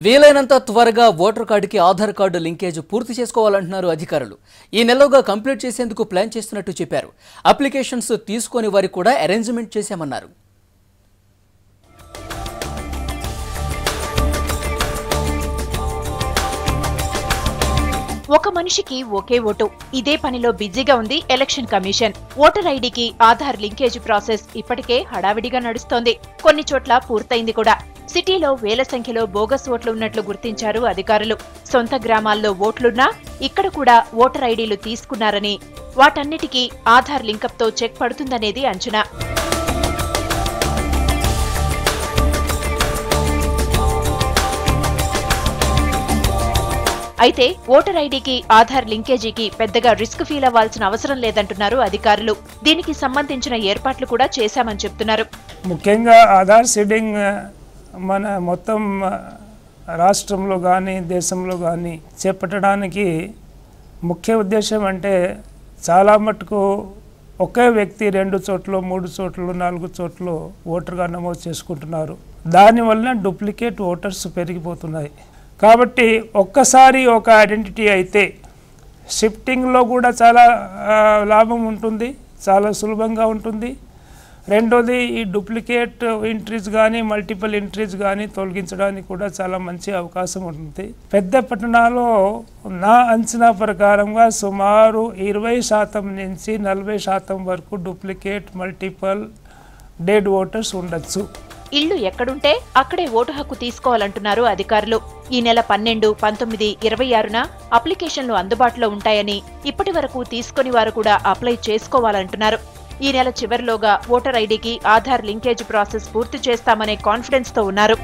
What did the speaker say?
వీలైనంత త్వరగా ఓటర్ కార్డుకి ఆధార్ కార్డు లింకేజ్ పూర్తి చేసుకోవాలంటున్నారు అధికారులు. ఈ నెలలోగా కంప్లీట్ చేసేందుకు ప్లాన్ చేస్తున్నట్టు చెప్పారు. అప్లికేషన్స్ తీసుకొని వారికి కూడా అరేంజ్మెంట్ చేశామన్నారు. ఒక మనిషికి ఒకే ఓటు. ఇదే పనిలో బిజీగా ఉంది ఎలక్షన్ కమిషన్. ఓటర్ ఐడికి ఆధార్ లింకేజ్ ప్రాసెస్ ఇప్పటికే హడావిడిగా నడుస్తోంది. కొన్ని చోట్ల పూర్తయింది కూడా. సిటీలో వేల సంఖ్యలో బోగస్ ఓట్లు ఉన్నట్లు గుర్తించారు అధికారులు. సొంత గ్రామాల్లో ఓట్లున్నా ఇక్కడ కూడా ఓటర్ ఐడీలు తీసుకున్నారని, వాటన్నిటికీ ఆధార్ లింకప్తో చెక్ పడుతుందనేది అంచనా. అయితే ఓటర్ ఐడీకి ఆధార్ లింకేజీకి పెద్దగా రిస్క్ ఫీల్ అవ్వాల్సిన అవసరం లేదంటున్నారు అధికారులు. దీనికి సంబంధించిన ఏర్పాట్లు కూడా చేశామని చెప్తున్నారు. ముఖ్యంగా ఆధార్ సీడింగ్ మన మొత్తం రాష్ట్రంలో కానీ దేశంలో కానీ చేపట్టడానికి ముఖ్య ఉద్దేశం అంటే చాలా మటుకు ఒకే వ్యక్తి 2 చోట్ల 3 చోట్ల 4 చోట్ల ఓటర్గా నమోదు చేసుకుంటున్నారు. దానివల్ల డూప్లికేట్ ఓటర్స్ పెరిగిపోతున్నాయి. కాబట్టి ఒక్కసారి ఒక ఐడెంటిటీ అయితే షిఫ్టింగ్లో కూడా చాలా లాభం ఉంటుంది, చాలా సులభంగా ఉంటుంది. రెండోది ఈ డూప్లికేట్ ఎంట్రీస్ కానీ మల్టిపుల్ ఎంట్రీస్ కానీ తొలగించడానికి కూడా చాలా మంచి అవకాశం ఉంటుంది. పెద్ద పట్టణాల్లో నా అంచనా ప్రకారంగా సుమారు 20% నుంచి 40% వరకు డూప్లికేట్ మల్టిపుల్ డెడ్ ఓటర్స్ ఉండొచ్చు. ఇళ్లు ఎక్కడుంటే అక్కడే ఓటు హక్కు తీసుకోవాలంటున్నారు అధికారులు. ఈ నెల 12, 19, 26న అప్లికేషన్లు అందుబాటులో ఉంటాయని, ఇప్పటి వరకు తీసుకుని వారు కూడా అప్లై చేసుకోవాలంటున్నారు. ఈ నెల చివరిలోగా ఓటర్ ఐడీకి ఆధార్ లింకేజ్ ప్రాసెస్ పూర్తి చేస్తామనే కాన్ఫిడెన్స్ తో ఉన్నారు.